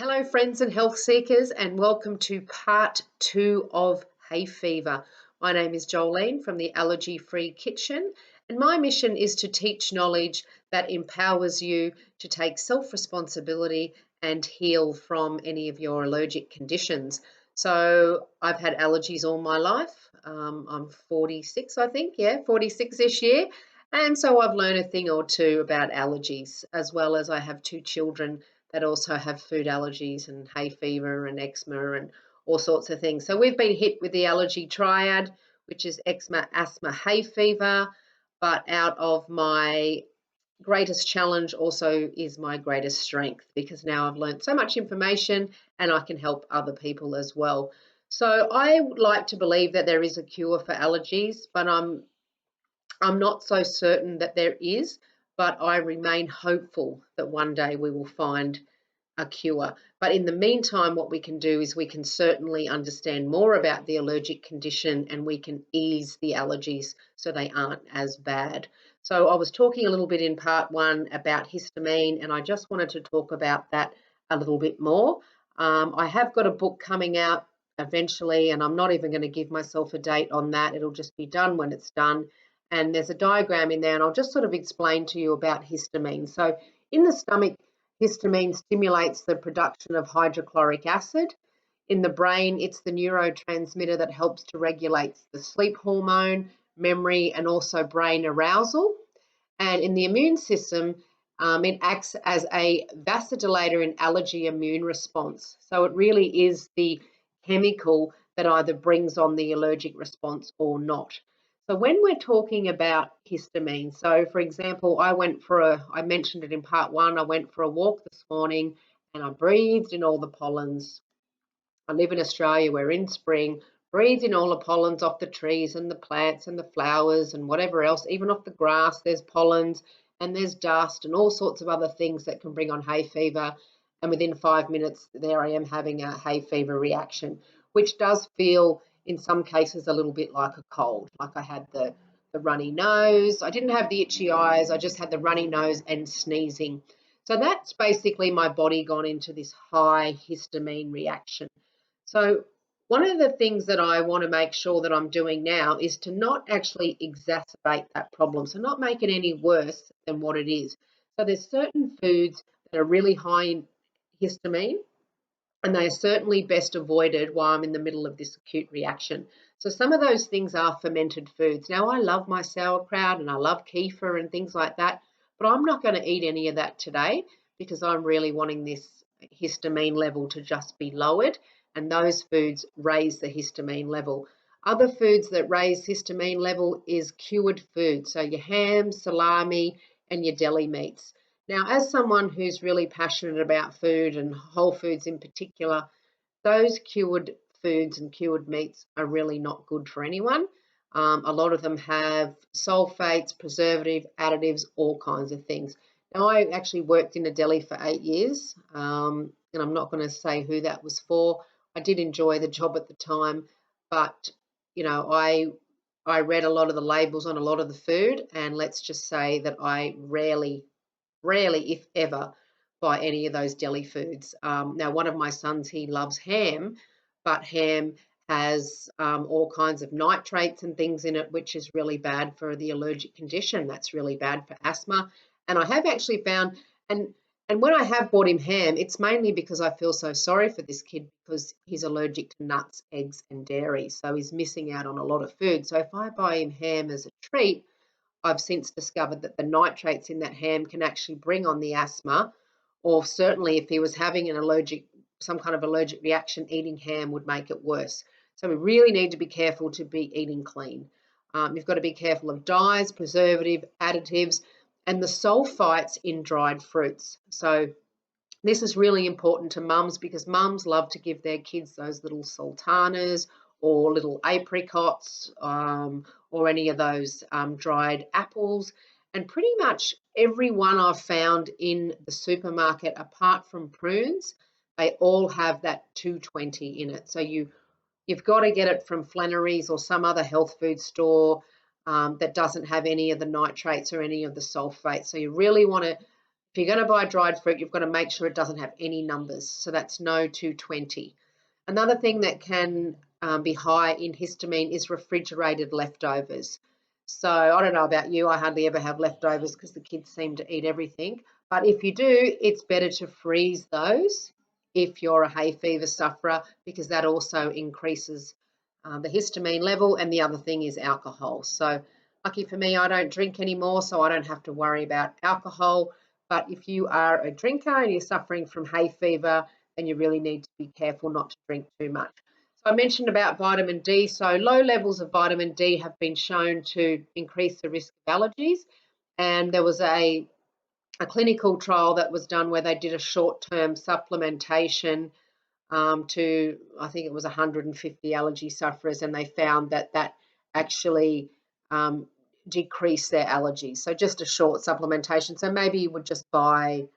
Hello, friends and health seekers, and welcome to part 2 of Hayfever. My name is Jolene from the Allergy Free Kitchen, and my mission is to teach knowledge that empowers you to take self responsibility and heal from any of your allergic conditions. So, I've had allergies all my life. I'm 46, I think, 46 this year. And so I've learned a thing or two about allergies, as well as I have two children that also have food allergies and hay fever and eczema and all sorts of things. So we've been hit with the allergy triad, which is eczema, asthma, hay fever. But out of my greatest challenge also is my greatest strength, because now I've learned so much information and I can help other people as well. So I would like to believe that there is a cure for allergies, but I'm not so certain that there is, but I remain hopeful that one day we will find a cure. But in the meantime, what we can do is we can certainly understand more about the allergic condition and we can ease the allergies so they aren't as bad. So I was talking a little bit in part 1 about histamine, and I just wanted to talk about that a little bit more. I have got a book coming out eventually, and I'm not even going to give myself a date on that. It'll just be done when it's done. And there's a diagram in there, and I'll just sort of explain to you about histamine. So in the stomach, histamine stimulates the production of hydrochloric acid. In the brain, it's the neurotransmitter that helps to regulate the sleep hormone, memory, and also brain arousal. And in the immune system, it acts as a vasodilator in allergy immune response. So it really is the chemical that either brings on the allergic response or not. So when we're talking about histamine, so for example, I mentioned it in part 1, I went for a walk this morning and I breathed in all the pollens. I live in Australia, we're in spring, breathed in all the pollens off the trees and the plants and the flowers and whatever else, even off the grass, there's pollens and there's dust and all sorts of other things that can bring on hay fever. And within 5 minutes, there I am having a hay fever reaction, which does feel in some cases a little bit like a cold. Like I had the runny nose. I didn't have the itchy eyes. I just had the runny nose and sneezing. So that's basically my body gone into this high histamine reaction. So one of the things that I want to make sure that I'm doing now is to not actually exacerbate that problem. So not make it any worse than what it is. So there's certain foods that are really high in histamine, and they are certainly best avoided while I'm in the middle of this acute reaction. So some of those things are fermented foods. Now I love my sauerkraut and I love kefir and things like that, but I'm not going to eat any of that today because I'm really wanting this histamine level to just be lowered, and those foods raise the histamine level. Other foods that raise histamine level is cured food, so your ham, salami, and your deli meats. Now, as someone who's really passionate about food and whole foods in particular, those cured foods and cured meats are really not good for anyone. A lot of them have sulfates, preservative, additives, all kinds of things. Now, I actually worked in a deli for 8 years, and I'm not going to say who that was for. I did enjoy the job at the time, but I read a lot of the labels on a lot of the food, and let's just say that I rarely, if ever, buy any of those deli foods. Now, one of my sons, he loves ham, but ham has all kinds of nitrates and things in it, which is really bad for the allergic condition. That's really bad for asthma. And I have actually found, and when I have bought him ham, it's mainly because I feel so sorry for this kid because he's allergic to nuts, eggs, and dairy. So he's missing out on a lot of food. So if I buy him ham as a treat, I've since discovered that the nitrates in that ham can actually bring on the asthma, or certainly if he was having some kind of allergic reaction, eating ham would make it worse. So we really need to be careful to be eating clean. You've got to be careful of dyes, preservative, additives, and the sulfites in dried fruits. So this is really important to mums because mums love to give their kids those little sultanas or little apricots, or any of those dried apples. And pretty much everyone I've found in the supermarket, apart from prunes, they all have that 220 in it. So you've got to get it from Flannery's or some other health food store that doesn't have any of the nitrates or any of the sulfates. So you really want to If you're going to buy dried fruit, you've got to make sure it doesn't have any numbers. So that's no 220. Another thing that can be high in histamine is refrigerated leftovers. So I don't know about you, I hardly ever have leftovers because the kids seem to eat everything. But if you do, it's better to freeze those if you're a hay fever sufferer, because that also increases the histamine level. And the other thing is alcohol. So lucky for me, I don't drink anymore, so I don't have to worry about alcohol. But if you are a drinker and you're suffering from hay fever, then you really need to be careful not to drink too much. So I mentioned about vitamin D. So low levels of vitamin D have been shown to increase the risk of allergies. And there was a clinical trial that was done where they did a short-term supplementation to, I think it was 150 allergy sufferers, and they found that that actually decreased their allergies. So just a short supplementation. So maybe you would just buy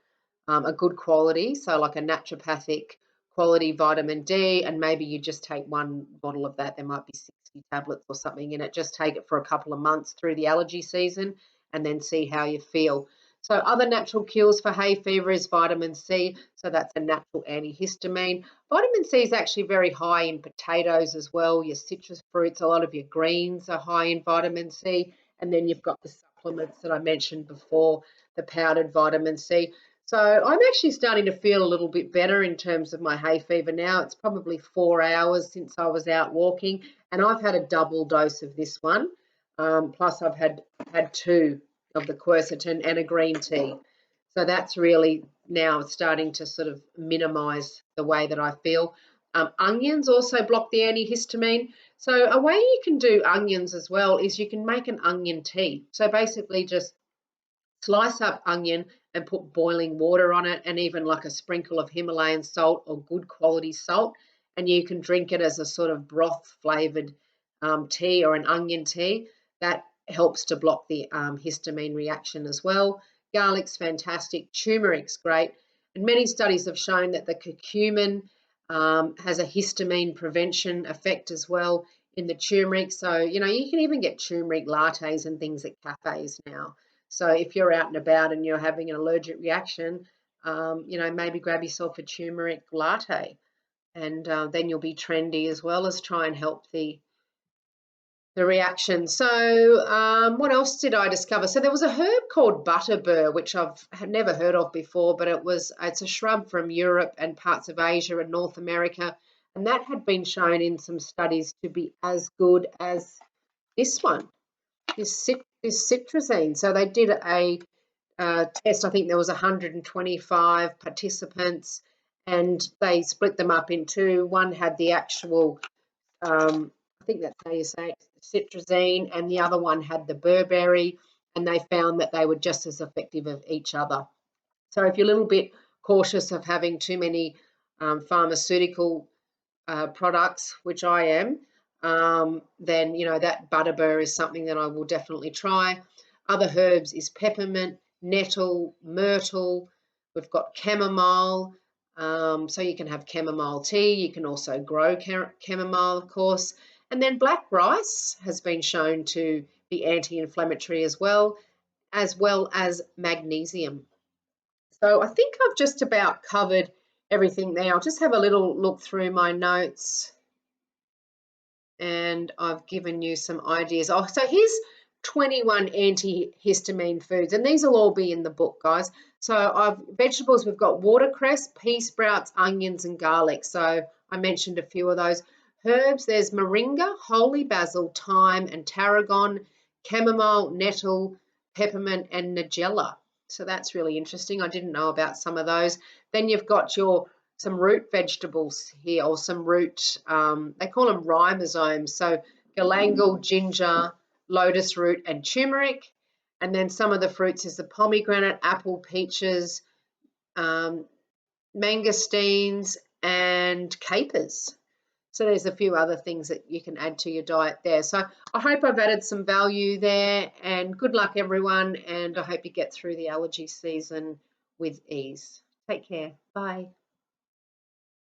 a good quality, so like a naturopathic quality vitamin D, and maybe you just take one bottle of that. There might be 60 tablets or something in it. Just take it for a couple of months through the allergy season and then see how you feel. So other natural cures for hay fever is vitamin C. So that's a natural antihistamine. Vitamin C is actually very high in potatoes as well, your citrus fruits, a lot of your greens are high in vitamin C. And then you've got the supplements that I mentioned before, the powdered vitamin C. So I'm actually starting to feel a little bit better in terms of my hay fever now. It's probably 4 hours since I was out walking, and I've had a double dose of this one. Plus I've had two of the quercetin and a green tea. So that's really now starting to sort of minimise the way that I feel. Onions also block the antihistamine. So a way you can do onions as well is you can make an onion tea. So basically just slice up onion and put boiling water on it, and even like a sprinkle of Himalayan salt or good quality salt, and you can drink it as a sort of broth flavored tea or an onion tea. That helps to block the histamine reaction as well. Garlic's fantastic, turmeric's great, and many studies have shown that the curcumin has a histamine prevention effect as well in the turmeric. So, you know, you can even get turmeric lattes and things at cafes now. So if you're out and about and you're having an allergic reaction, you know, maybe grab yourself a turmeric latte, and then you'll be trendy as well as try and help the reaction. So what else did I discover? So there was a herb called butterbur, which I've never heard of before, but it's a shrub from Europe and parts of Asia and North America, and that had been shown in some studies to be as good as this one, this citrazine. So they did a test. I think there was 125 participants, and they split them up in two. One had the actual, I think that's how you say it, citrazine, and the other one had the burberry, and they found that they were just as effective as each other. So if you're a little bit cautious of having too many pharmaceutical products, which I am, then, you know, that butterbur is something that I will definitely try. Other herbs is peppermint, nettle, myrtle. We've got chamomile. So you can have chamomile tea. You can also grow chamomile, of course. And then black rice has been shown to be anti-inflammatory as well as magnesium. So I think I've just about covered everything there. I'll just have a little look through my notes, and I've given you some ideas. Oh, so here's 21 antihistamine foods, and these will all be in the book, guys. So vegetables, we've got watercress, pea sprouts, onions, and garlic. So I mentioned a few of those. Herbs, there's moringa, holy basil, thyme, and tarragon, chamomile, nettle, peppermint, and nigella. So that's really interesting. I didn't know about some of those. Then you've got some root vegetables here, or some root, they call them ribosomes. So galangal, ginger, lotus root, and turmeric. And then some of the fruits is the pomegranate, apple, peaches, mangosteens, and capers. So there's a few other things that you can add to your diet there. So I hope I've added some value there, and good luck everyone, and I hope you get through the allergy season with ease. Take care. Bye.